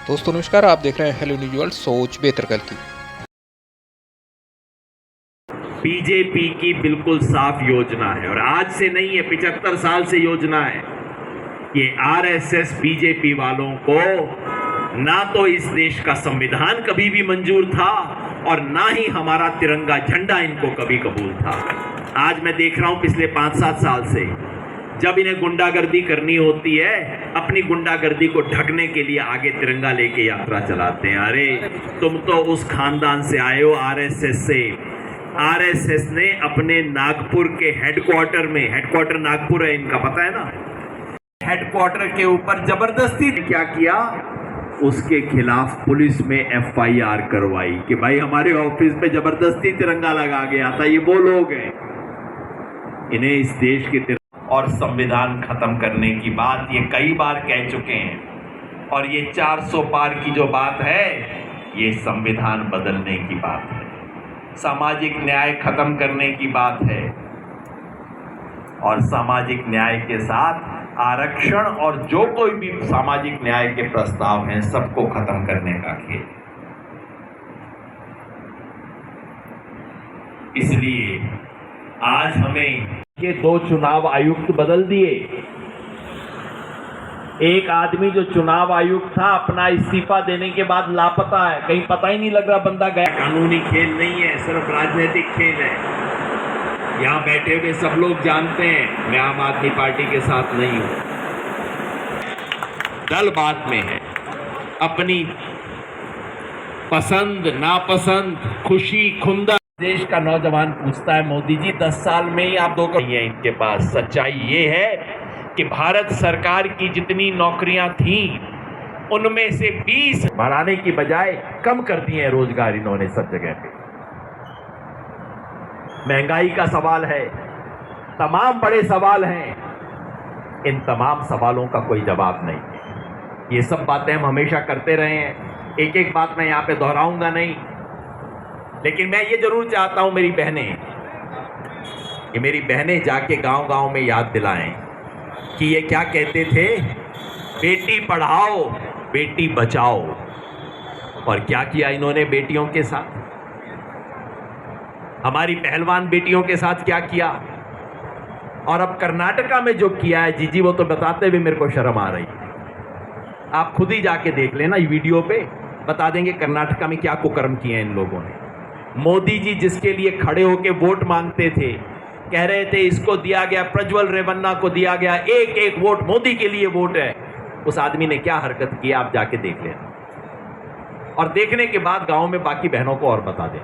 दोस्तों नमस्कार, आप देख रहे हैं हेलो न्यूज वर्ल्ड। सोच बेहतर कल की। बीजेपी की बिल्कुल साफ योजना है और आज से नहीं है, 75 साल से योजना है। ये आरएसएस बीजेपी वालों को ना तो इस देश का संविधान कभी भी मंजूर था और ना ही हमारा तिरंगा झंडा इनको कभी कबूल था। आज मैं देख रहा हूं पिछले 5-7 साल से जब इन्हें गुंडागर्दी करनी होती है, अपनी गुंडागर्दी को ढकने के लिए आगे तिरंगा लेके यात्रा चलाते हैं। अरे तुम तो उस खानदान से आए हो, आरएसएस से। आरएसएस ने अपने नागपुर के हेडक्वार्टर नागपुर है इनका, पता है ना, हेडक्वार्टर के ऊपर जबरदस्ती क्या किया, उसके खिलाफ पुलिस में एफआईआर करवाई कि भाई हमारे ऑफिस में जबरदस्ती तिरंगा लगा गया था। ये वो लोग हैं, इन्हें इस देश के और संविधान खत्म करने की बात ये कई बार कह चुके हैं। और ये 400 पार की जो बात है, ये संविधान बदलने की बात है, सामाजिक न्याय खत्म करने की बात है और सामाजिक न्याय के साथ आरक्षण और जो कोई भी सामाजिक न्याय के प्रस्ताव हैं सबको खत्म करने का खेल। इसलिए आज हमें ये 2 चुनाव आयुक्त बदल दिए। एक आदमी जो चुनाव आयुक्त था अपना इस्तीफा देने के बाद लापता है, कहीं पता ही नहीं लग रहा बंदा गया। कानूनी खेल नहीं है, सिर्फ राजनीतिक खेल है। यहां बैठे हुए सब लोग जानते हैं मैं आम आदमी पार्टी के साथ नहीं हूं। दल बात में है, अपनी पसंद नापसंद, खुशी खुंदा देश का नौजवान पूछता है, मोदी जी 10 साल में ही आप 2 करोड़ है इनके पास। सच्चाई ये है कि भारत सरकार की जितनी नौकरियां थी उनमें से 20 बढ़ाने की बजाय कम कर दिए हैं रोजगार इन्होंने सब जगह पे। महंगाई का सवाल है, तमाम बड़े सवाल हैं, इन तमाम सवालों का कोई जवाब नहीं है। ये सब बातें हम हमेशा करते रहे हैं, एक एक बात मैं यहाँ पे दोहराऊंगा नहीं, लेकिन मैं ये जरूर चाहता हूं मेरी बहनें जाके गांव-गांव में याद दिलाएं कि ये क्या कहते थे, बेटी पढ़ाओ बेटी बचाओ। और क्या किया इन्होंने बेटियों के साथ, हमारी पहलवान बेटियों के साथ क्या किया। और अब कर्नाटका में जो किया है जीजी, वो तो बताते हुए मेरे को शर्म आ रही है। आप खुद ही जाके देख लेना, ये वीडियो पे बता देंगे कर्नाटका में क्या कुकर्म किए हैं इन लोगों ने। मोदी जी जिसके लिए खड़े होके वोट मांगते थे, कह रहे थे इसको दिया गया, प्रज्वल रेवन्ना को दिया गया, एक एक वोट मोदी के लिए वोट है। उस आदमी ने क्या हरकत की आप जाके देख लेना और देखने के बाद गांव में बाकी बहनों को और बता दें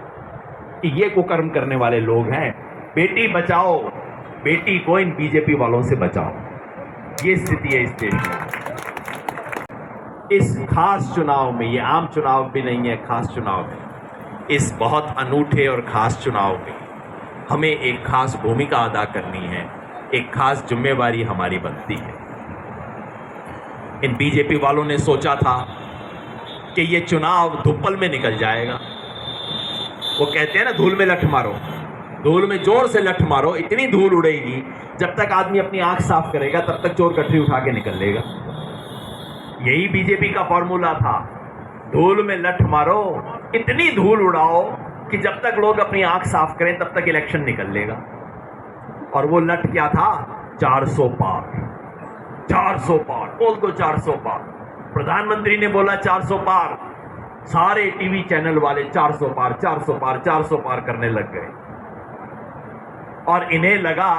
कि ये कुकर्म करने वाले लोग हैं। बेटी बचाओ बेटी को इन बीजेपी वालों से बचाओ, ये स्थिति है इस देश में। इस खास चुनाव में, ये आम चुनाव भी नहीं है, खास चुनाव में, इस बहुत अनूठे और खास चुनाव में हमें एक खास भूमिका अदा करनी है, एक खास जिम्मेवारी हमारी बनती है। इन बीजेपी वालों ने सोचा था कि ये चुनाव धुप्पल में निकल जाएगा। वो कहते हैं ना, धूल में लठ मारो, धूल में जोर से लठ मारो, इतनी धूल उड़ेगी जब तक आदमी अपनी आंख साफ करेगा तब तक चोर गठरी उठा के निकल लेगा। यही बीजेपी का फॉर्मूला था, धूल में लठ मारो, इतनी धूल उड़ाओ कि जब तक लोग अपनी आंख साफ करें तब तक इलेक्शन निकल लेगा। और वो लठ क्या था, 400 पार। 400 पार बोल दो, 400 पार। प्रधानमंत्री ने बोला 400 पार, सारे टीवी चैनल वाले 400 पार 400 पार 400 पार करने लग गए। और इन्हें लगा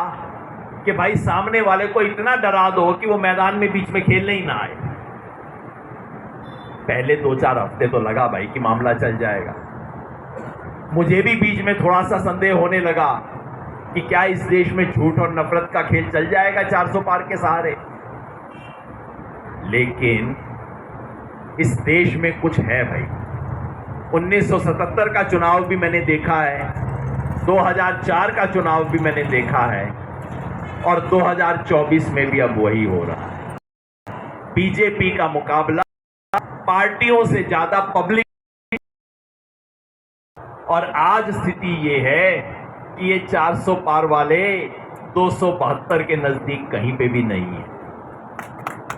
कि भाई सामने वाले को इतना डरा दो कि वो मैदान में बीच में खेलने ही ना आए। पहले 2-4 हफ्ते तो लगा भाई कि मामला चल जाएगा। मुझे भी बीच में थोड़ा सा संदेह होने लगा कि क्या इस देश में झूठ और नफरत का खेल चल जाएगा 400 पार के सहारे। लेकिन इस देश में कुछ है भाई। 1977 का चुनाव भी मैंने देखा है, 2004 का चुनाव भी मैंने देखा है और 2024 में भी अब वही हो रहा है। बीजेपी का मुकाबला पार्टियों से ज्यादा पब्लिक, और आज स्थिति ये है कि ये 400 पार वाले 272 के नजदीक कहीं पे भी नहीं है।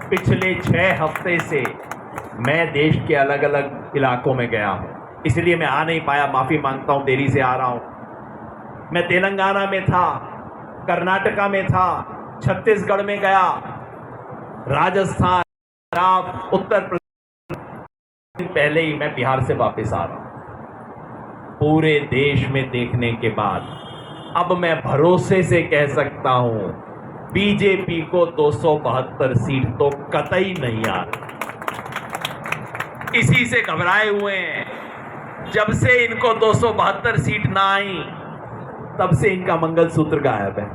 पिछले 6 हफ्ते से मैं देश के अलग अलग इलाकों में गया हूं, इसलिए मैं आ नहीं पाया, माफी मांगता हूं, देरी से आ रहा हूं। मैं तेलंगाना में था, कर्नाटका में था, छत्तीसगढ़ में गया, राजस्थान, पंजाब, उत्तर प्रदेश, पहले ही मैं बिहार से वापस आ रहा हूं। पूरे देश में देखने के बाद अब मैं भरोसे से कह सकता हूं, बीजेपी को 272 सीट तो कतई नहीं आ रही। इसी से घबराए हुए हैं। जब से इनको 272 सीट ना आई, तब से इनका मंगलसूत्र गायब है,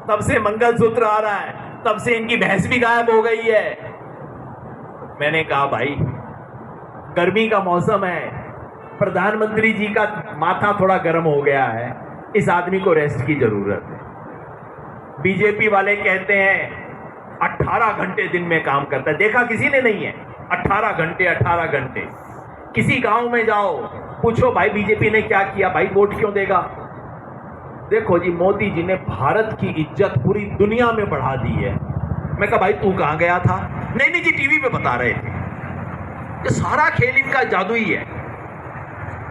तब से मंगलसूत्र आ रहा है, तब से इनकी भैंस भी गायब हो गई है। मैंने कहा भाई, गर्मी का मौसम है, प्रधानमंत्री जी का माथा थोड़ा गर्म हो गया है, इस आदमी को रेस्ट की जरूरत है। बीजेपी वाले कहते हैं 18 घंटे दिन में काम करता है, देखा किसी ने नहीं है। 18 घंटे 18 घंटे। किसी गांव में जाओ, पूछो भाई बीजेपी ने क्या किया, भाई वोट क्यों देगा। देखो जी, मोदी जी ने भारत की इज्जत पूरी दुनिया में बढ़ा दी है। मैं कहा भाई तू कहां गया था? नहीं जी, टीवी पे बता रहे थे। ये सारा खेल इनका जादुई है।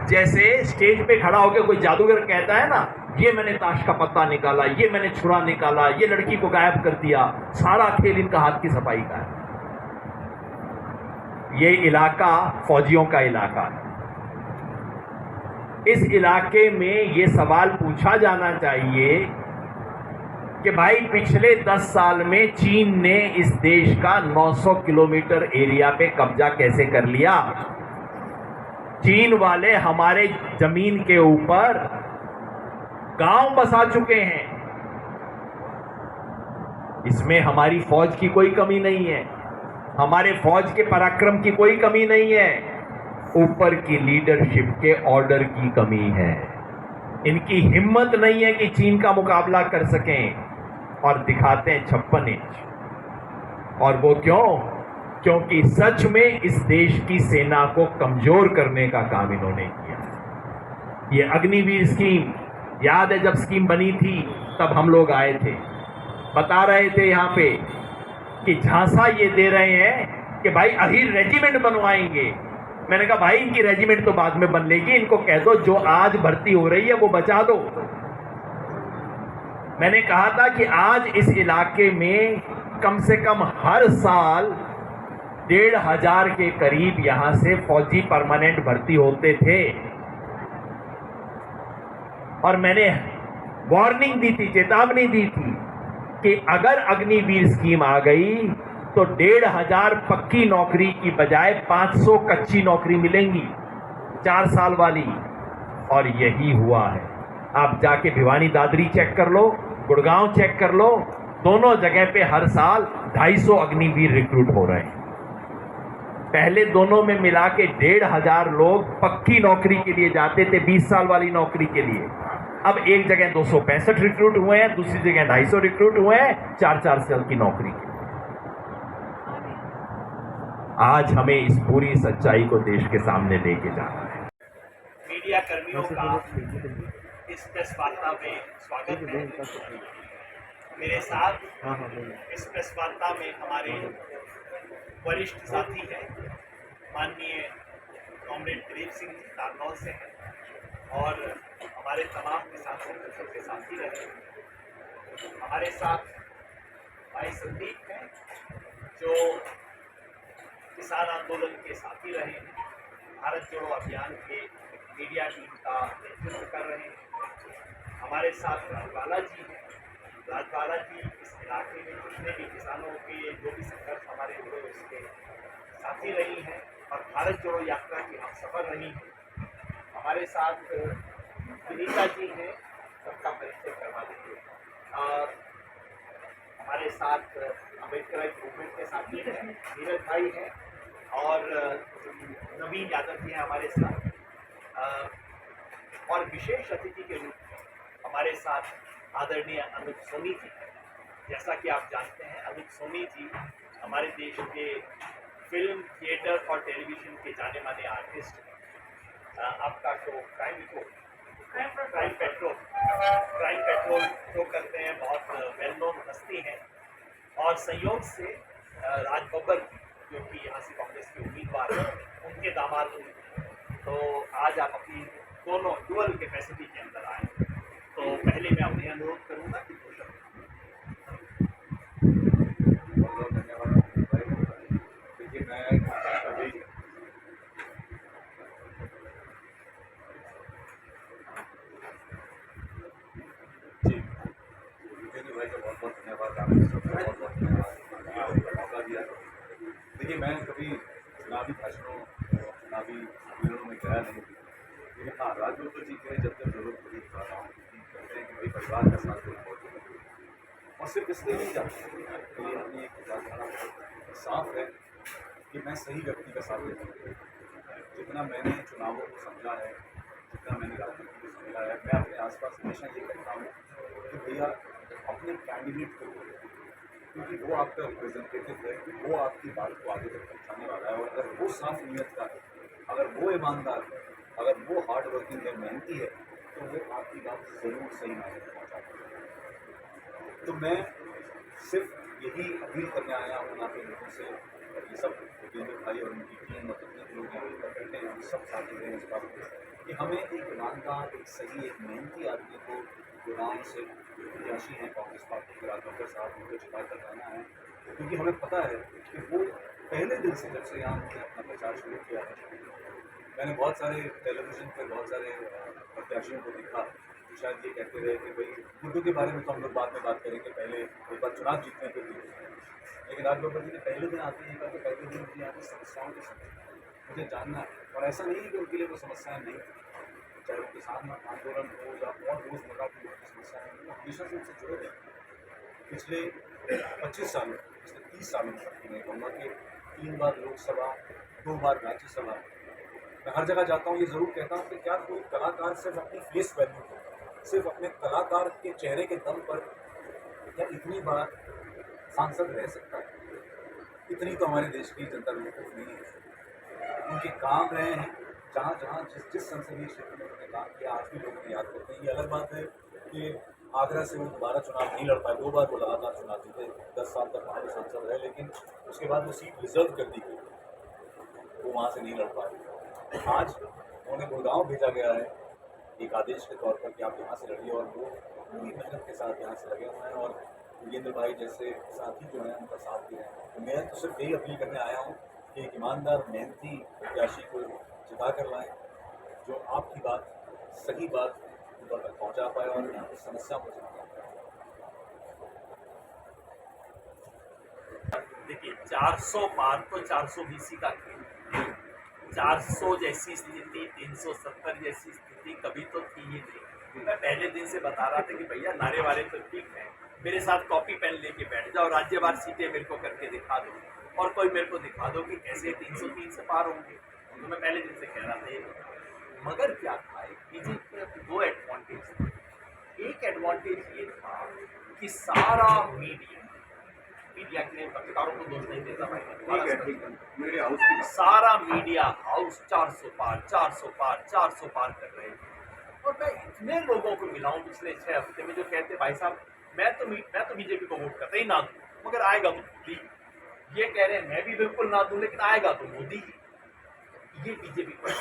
जैसे स्टेज पे खड़ा होकर कोई जादूगर कहता है ना, ये मैंने ताश का पत्ता निकाला, ये मैंने छुरा निकाला, ये लड़की को गायब कर दिया, सारा खेल इनका हाथ की सफाई का है। ये इलाका फौजियों का इलाका है। इस इलाके में ये सवाल पूछा जाना चाहिए कि भाई पिछले 10 साल में चीन ने इस देश का 900 किलोमीटर एरिया पे कब्जा कैसे कर लिया। चीन वाले हमारे जमीन के ऊपर गांव बसा चुके हैं। इसमें हमारी फौज की कोई कमी नहीं है, हमारे फौज के पराक्रम की कोई कमी नहीं है, ऊपर की लीडरशिप के ऑर्डर की कमी है। इनकी हिम्मत नहीं है कि चीन का मुकाबला कर सकें, और दिखाते हैं 56 इंच। और वो क्यों? क्योंकि सच में इस देश की सेना को कमजोर करने का काम इन्होंने किया। ये अग्निवीर स्कीम याद है, जब स्कीम बनी थी तब हम लोग आए थे, बता रहे थे यहां पे कि झांसा ये दे रहे हैं कि भाई अहीर रेजिमेंट बनवाएंगे। मैंने कहा भाई इनकी रेजिमेंट तो बाद में बन लेगी, इनको कह दो जो आज भर्ती हो रही है वो बचा दो। मैंने कहा था कि आज इस इलाके में कम से कम हर साल 1,500 के करीब यहां से फौजी परमानेंट भर्ती होते थे। और मैंने वार्निंग दी थी, चेतावनी दी थी कि अगर अग्निवीर स्कीम आ गई तो 1,500 पक्की नौकरी की बजाय 500 कच्ची नौकरी मिलेंगी 4 साल वाली। और यही हुआ है। आप जाके भिवानी दादरी चेक कर लो, गुड़गांव चेक कर लो, दोनों जगह पे हर साल 250 अग्निवीर रिक्रूट हो रहे हैं। पहले दोनों में मिला के 1,500 लोग पक्की नौकरी के लिए जाते थे, 20 साल वाली नौकरी के लिए। अब एक जगह 265 रिक्रूट हुए हैं, दूसरी जगह 250 रिक्रूट हुए हैं 4-4 साल की नौकरी के। आज हमें इस पूरी सच्चाई को देश के सामने लेके जाना है। मीडिया कर्मियों का इस प्रेस वार्ता में स्वागत है। मेरे साथ इस प्रेस वार्ता में हमारे वरिष्ठ साथी हैं, माननीय कॉमरेड दिलीप सिंह नारनौल से हैं, और हमारे तमाम किसान संगठनों के साथी रहे। हमारे साथ भाई संदीप हैं जो किसान आंदोलन के साथी रहे हैं, भारत जोड़ो अभियान के मीडिया टीम का नेतृत्व कर रहे हैं। हमारे साथ राजबाला जी हैं। राजबाला जी इस इलाके में जितने भी किसानों के जो भी संघर्ष हमारे हुए उसके साथी रही हैं और भारत जोड़ो यात्रा की हम सफर रही हैं। हमारे साथ सुनीता जी हैं, सबका परिचय करवा देंगे। और हमारे साथ अम्बेडकर मूवमेंट के साथी हैं, नीरज भाई हैं, और नवीन यादव जी हैं हमारे साथ। और विशेष अतिथि के रूप में हमारे साथ आदरणीय अनुज सोनी जी हैं। जैसा कि आप जानते हैं, अनुज सोनी जी हमारे देश के फिल्म, थिएटर और टेलीविज़न के जाने माने आर्टिस्ट हैं। आपका शो क्राइम पेट्रोल शो करते हैं, बहुत वेल नोन हस्ती हैं। और संयोग से राज बब्बर जो कि यहाँ से कांग्रेस के उम्मीदवार हैं, उनके दामाद हुए। तो आज आप अपनी दोनों डुअल कैपेसिटी के अंदर आए। तो पहले मैं अपने अनुरोध करूँगा कि दो शब्द बहुत बहुत धन्यवाद भाई। देखिए मैं अभी जी विकेंद्र भाई का बहुत बहुत धन्यवाद, आपने सबका बहुत बहुत धन्यवाद आपने मौका दिया। देखिए मैं कभी चुनावी भाषणों और चुनावी सम्मेलनों में गया नहीं, लेकिन हाँ राजगोपाल जी के जब जब जरूरत पड़ी था कहते हैं कि भाई परिवार का साथ देना बहुत जरूरी है। और सिर्फ इसलिए नहीं जाते तो ये अपनी एक विचारधारा बहुत साफ है कि मैं सही व्यक्ति का साथ देता हूँ। जितना मैंने चुनावों को समझा है, जितना मैंने राजनीति को समझा है, मैं अपने आसपास हमेशा ये कहता हूँ कि भैया अपने कैंडिडेट को वोट करो, क्योंकि वो आपका रिप्रेजेंटेटिव है, वो आपकी बात को आगे तक पहुँचाने वाला है। और अगर वो साफ नीयत का है, अगर वो ईमानदार है, अगर वो हार्ड वर्किंग है, मेहनती है, तो वो आपकी बात ज़रूर सही मायने में पहुँचाता है। तो मैं सिर्फ यही अपील करने आया हूँ ना कि लोगों से, और ये सब विकेंद्र भाई और उनकी टीम और जितने भी लोग यहाँ पर बैठे हैं, हम सब साथी हैं इस बात में कि हमें एक ईमानदार, एक सही, एक मेहनती आदमी को चुनाव से प्रत्याशी हैं कांग्रेस पार्टी के राजभर साहब उनको जिता कर लाना है। क्योंकि हमें पता है कि वो पहले दिन से जब से यहाँ उन्होंने अपना प्रचार शुरू किया है, मैंने बहुत सारे टेलीविज़न पर बहुत सारे प्रत्याशियों को देखा तो शायद ये कहते रहे कि भाई मुद्दों के बारे में तो हम लोग बाद में बात करेंगे, पहले एक बार चुनाव जीतने के लिए। लेकिन राजगोपाल जी ने पहले दिन आते ही कहा कि पहले दिन मुझे यहाँ की समस्याओं को समझना है, मुझे जानना है। और ऐसा नहीं है कि उनके लिए वो समस्याएं नहीं थी, चाहे वो किसान आंदोलन हो या और रोज़मर्रा की लोगों की समस्याएं हों, वो हमेशा से उनसे जुड़े रहे। पिछले 25 सालों, पिछले 30 सालों में मैं कहूँगा कि 3 बार लोकसभा, 2 बार राज्यसभा, मैं हर जगह जाता हूँ ये ज़रूर कहता हूँ कि क्या कोई कलाकार सिर्फ अपनी फेस वैल्यू पर, सिर्फ अपने कलाकार के चेहरे के दम पर क्या इतनी बार सांसद रह सकता है? इतनी तो हमारे देश की जनता बेवकूफ़ नहीं है। उनके काम रहे हैं जहाँ जहाँ जिस संसदीय क्षेत्र में उन्होंने काम किया, आज भी लोग उन्हें याद करते हैं। ये अलग बात है कि आगरा से वो दोबारा चुनाव नहीं लड़ पाए, 2 बार वो लगातार चुनाव जीते, 10 साल तक वहाँ के सांसद रहे, लेकिन उसके बाद वो सीट रिजर्व कर दी गई, वो वहाँ से नहीं लड़ पाए। आज उन्हें गुड़गांव भेजा गया है एक आदेश के तौर पर कि आप यहाँ से लड़िए, और वो पूरी मेहनत के साथ यहाँ से लगे हुए हैं। और विकेंद्र भाई जैसे साथी जो हैं उनका साथ दे रहे हैं। तो मैं तो सिर्फ यही अपील करने आया हूँ कि एक ईमानदार मेहनती प्रत्याशी को जिता कर लाएँ, जो आपकी बात, सही बात उन तक पहुँचा पाए और यहाँ की समस्या को समाधान कर पाए। देखिए 400 पार तो 420 का खेल, 400 जैसी स्थिति, 370 जैसी स्थिति कभी तो थी ही नहीं। मैं पहले दिन से बता रहा था कि भैया नारे वाले तो ठीक है, मेरे साथ कॉपी पेन लेके बैठ जाओ, राज्यवार सीटें मेरे को करके दिखा दो, और कोई मेरे को दिखा दो कि कैसे 303 से पार होंगे। तो मैं पहले दिन से कह रहा था। मगर क्या था, बीजेपी के 2 एडवांटेज थे। एक एडवांटेज ये था कि सारा मीडिया के पत्रकारों को दोष नहीं देता भाई, सारा मीडिया हाउस 400 पार 400 पार 400 पार कर रहे थे। और मैं इतने लोगों को मिला हूँ पिछले 6 हफ्ते में जो कहते भाई साहब मैं तो बीजेपी को वोट करता ही ना दूँ, मगर आएगा तो मोदी। ये कह रहे हैं मैं भी बिल्कुल ना दूँ, लेकिन आएगा तो मोदी ही। ये बीजेपी पर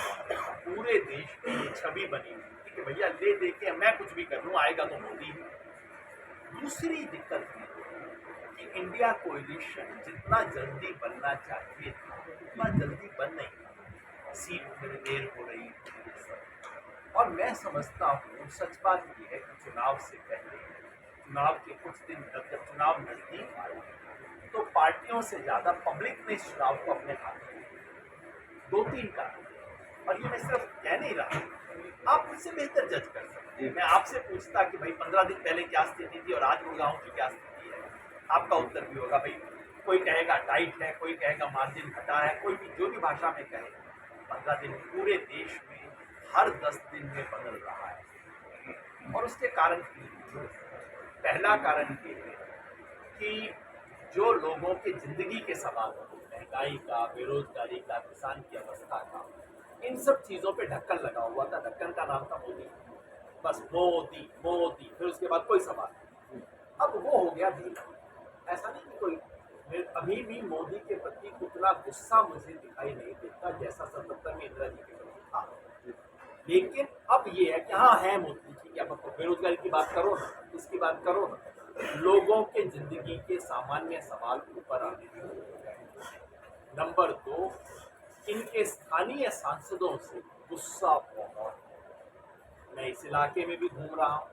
पूरे देश में ये छवि बनी हुई थी कि भैया ले दे के मैं कुछ भी कर लूँ, आएगा तो मोदी ही। दूसरी दिक्कत है कि इंडिया कोएलिशन जितना जल्दी बनना चाहिए था उतना जल्दी बन नहीं रहा, सीट में देर हो रही थी। और मैं समझता हूँ सच बात यह है कि चुनाव से पहले, चुनाव के कुछ दिन तक जब चुनाव नजदीक आए तो पार्टियों से ज़्यादा पब्लिक ने इस चुनाव को अपने हाथ में लिया। 2-3 कारण, और ये मैं सिर्फ कह नहीं रहा, आप मुझसे बेहतर जज कर सकते हैं। मैं आपसे पूछता कि भाई 15 दिन पहले क्या स्थिति थी और आज गुड़गांव की क्या स्थिति है, आपका उत्तर भी होगा भाई, कोई कहेगा टाइट है, कोई कहेगा मार्जिन घटा है, कोई भी जो भी भाषा में कहे। 15 दिन पूरे देश में हर 10 दिन में बदल रहा है। और उसके कारण पहला कारण ये है कि जो लोगों के जिंदगी के सवाल होते, महंगाई का, बेरोजगारी का, किसान की अवस्था का, इन सब चीज़ों पे ढक्कन लगा हुआ था। ढक्कन का नाम था मोदी। बस मोदी मोदी, फिर उसके बाद कोई सवाल नहीं। अब वो हो गया ढीला। ऐसा नहीं कि कोई अभी भी मोदी के प्रति उतना गुस्सा मुझे दिखाई नहीं देता जैसा 77 में इंदिरा जी के प्रति था। लेकिन अब ये है कि हाँ है मोदी जी की, अब बेरोजगारी की बात करो ना, इसकी बात करो ना, लोगों के जिंदगी के सामान्य सवाल ऊपर आने शुरू हो गए। नंबर 2, इनके स्थानीय सांसदों से गुस्सा बहुत है। मैं इस इलाके में भी घूम रहा हूँ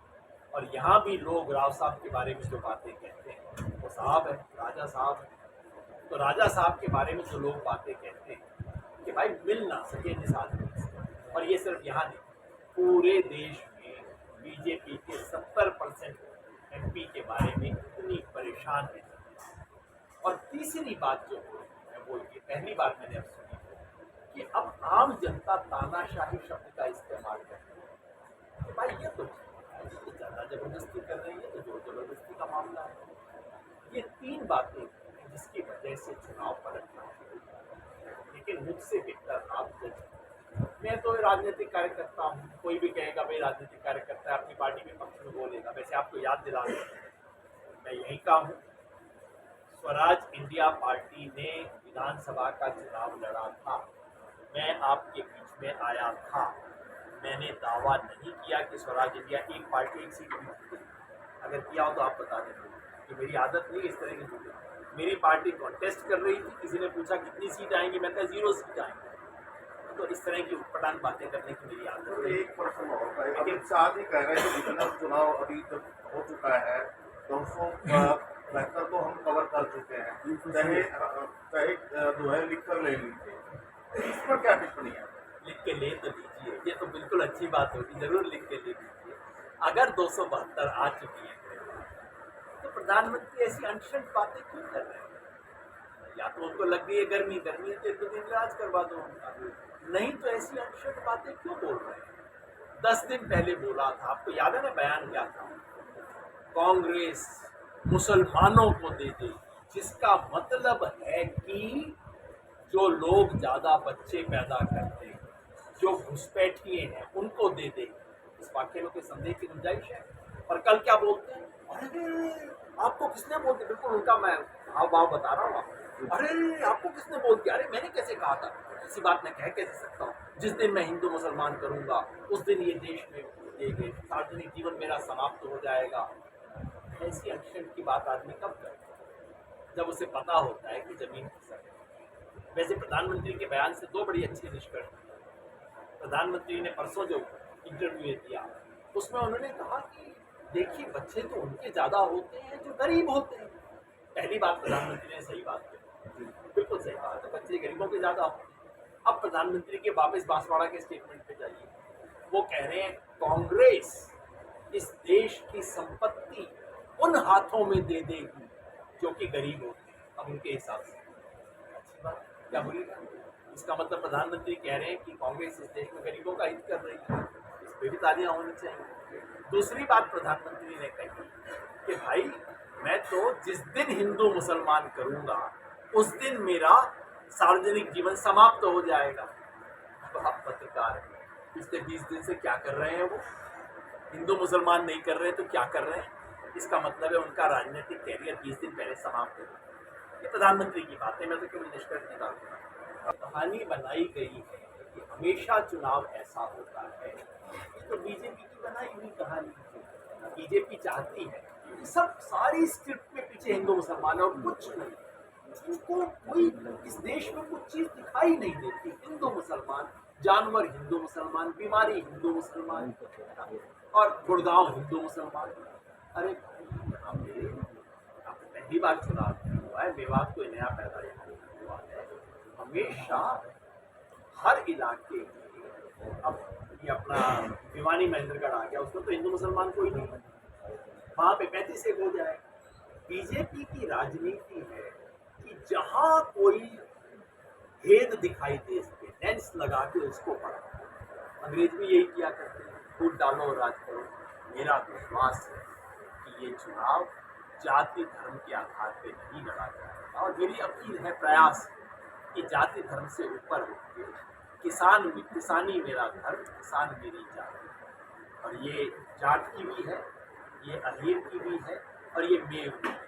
और यहाँ भी लोग राव साहब के बारे में जो बातें कहते हैं, वो साहब है, राजा साहब है, तो राजा साहब के बारे में जो लोग बातें कहते हैं कि भाई मिल ना सके जिस आदमी से, और ये सिर्फ यहाँ नहीं, पूरे देश में बीजेपी के 70% एमपी के बारे में इतनी परेशान है। और तीसरी बात जो है वो ये, पहली बार मैंने अब सुनी कि अब आम जनता तानाशाही शब्द का इस्तेमाल करती है कि भाई ये तो ज़्यादा जबरदस्ती कर रही है, तो जो जबरदस्ती का मामला है। ये 3 बातें हैं जिसकी वजह से चुनाव पलटना है। लेकिन मुझसे बेहतर आप जज, मैं तो राजनीतिक कार्यकर्ता हूँ, कोई भी कहेगा भाई राजनीतिक कार्यकर्ता है, अपनी पार्टी के पक्ष में बोलेगा। वैसे आपको याद दिला दूं, मैं यहीं का हूँ। स्वराज इंडिया पार्टी ने विधानसभा का चुनाव लड़ा था, मैं आपके बीच में आया था। मैंने दावा नहीं किया कि स्वराज इंडिया एक पार्टी एक सीट जीती। अगर किया हो तो आप बता दें, कि मेरी आदत नहीं इस तरह की चीजें। मेरी पार्टी कॉन्टेस्ट कर रही थी, किसी ने पूछा कितनी सीट आएंगी, मैं कहा 0 सीट आएंगी। तो इस तरह की उटपटांग बातें करने की मेरी आदत तो नहीं। एक प्रश्न और है, लेकिन साथ ही कह रहे हैं कि जितना चुनाव अभी तक हो चुका है 200 बेहतर तो हम कवर कर चुके हैं, चाहे जो है लिख कर ले लीजिए, इस पर क्या टिप्पणी है? लिख के ले तो लीजिए, ये तो बिल्कुल अच्छी बात होगी, जरूर लिख के ले लीजिए। अगर 272 आ चुकी है तो प्रधानमंत्री ऐसी अनशन बातें क्यों कर रहे हैं? या तो उनको लग गई है गर्मी है तो 1-2 दिन इलाज करवा दो उनका, नहीं तो ऐसी अनशन बातें क्यों बोल रहे हैं? 10 दिन पहले बोला था, आपको याद है ना बयान क्या था? कांग्रेस मुसलमानों को दे दे, जिसका मतलब है कि जो लोग ज्यादा बच्चे पैदा करते हैं, जो घुसपैठिए हैं, उनको दे दे। इस वाक्य में कोई संदेह की गुंजाइश है? और कल क्या बोलते हैं, अरे आपको किसने बोल दिया? बिल्कुल उनका मैं हाव भाव बता रहा हूँ आपको। अरे आपको किसने बोल दिया? अरे मैंने कैसे कहा था? ऐसी बात मैं कह कैसे सकता हूँ? जिस दिन मैं हिंदू मुसलमान करूंगा उस दिन ये देश में ये सार्वजनिक जीवन मेरा समाप्त हो जाएगा। ऐसी अक्षर की बात आदमी कब करता है? जब उसे पता होता है कि जमीन खिसक है। वैसे प्रधानमंत्री के बयान से 2 बड़ी अच्छी निष्कर्ष निकले। प्रधानमंत्री ने परसों जो इंटरव्यू दिया उसमें उन्होंने कहा कि देखिए बच्चे तो उनके ज्यादा होते हैं जो गरीब होते हैं। पहली बात प्रधानमंत्री ने सही बात की, बिल्कुल सही बात है, बच्चे गरीबों के ज्यादा होते हैं। अब प्रधानमंत्री के वापस बांसवाड़ा के स्टेटमेंट पे जाइए, वो कह रहे हैं कांग्रेस इस देश की संपत्ति उन हाथों में दे देगी जो कि गरीब होते हैं। अब उनके हिसाब से अच्छी बात क्या बुरी बात? इसका मतलब प्रधानमंत्री कह रहे हैं कि कांग्रेस इस देश में गरीबों का हित कर रही है, इस पर भी तालियां होनी चाहिए। दूसरी बात प्रधानमंत्री ने कही कि भाई मैं तो जिस दिन हिंदू मुसलमान करूंगा उस दिन मेरा सार्वजनिक जीवन समाप्त हो जाएगा। तो आप पत्रकार पिछले 20 दिन से क्या कर रहे हैं? वो हिंदू मुसलमान नहीं कर रहे तो क्या कर रहे हैं? इसका मतलब है उनका राजनीतिक कैरियर 20 दिन पहले समाप्त हो। ये प्रधानमंत्री की बात है, मैं तो केवल निष्कर्ष निकालूंगा। कहानी बनाई गई है कि हमेशा चुनाव ऐसा होता है, तो बीजेपी की बनाई हुई कहानी है। बीजेपी चाहती है सब सारी स्क्रिप्ट में पीछे हिंदू मुसलमान और कुछ नहीं, इनको कोई इस देश में कुछ चीज दिखाई नहीं देती। हिंदू मुसलमान, जानवर हिंदू मुसलमान, बीमारी हिंदू मुसलमान और गुड़गांव हिंदू मुसलमान। अरे यहाँ पे आपने पहली बार चुनाव हुआ है, मेवात कोई नया पैदा हुआ है। हमेशा हर इलाके में, अब ये अपना भिवानी महेंद्रगढ़ आ गया, उसमें तो हिंदू मुसलमान कोई नहीं, वहाँ पे 35 हो जाए। बीजेपी की राजनीति है कि जहाँ कोई भेद दिखाई दे सके लेंस लगा के उसको पढ़ा। अंग्रेज भी यही किया करते हैं, फूट डालो और राज करो। मेरा विश्वास है कि ये चुनाव जाति धर्म के आधार पर नहीं लड़ा जाएगा, और मेरी अपील है, प्रयास कि जाति धर्म से ऊपर होकर किसानी मेरा धर्म, किसान मेरी जात। और ये जाट की भी है, ये अहीर की भी है, और ये मेव भी है।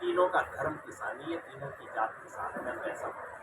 तीनों का धर्म किसानी है, तीनों की जात किसान है, मैं तो ऐसा मानता हूं।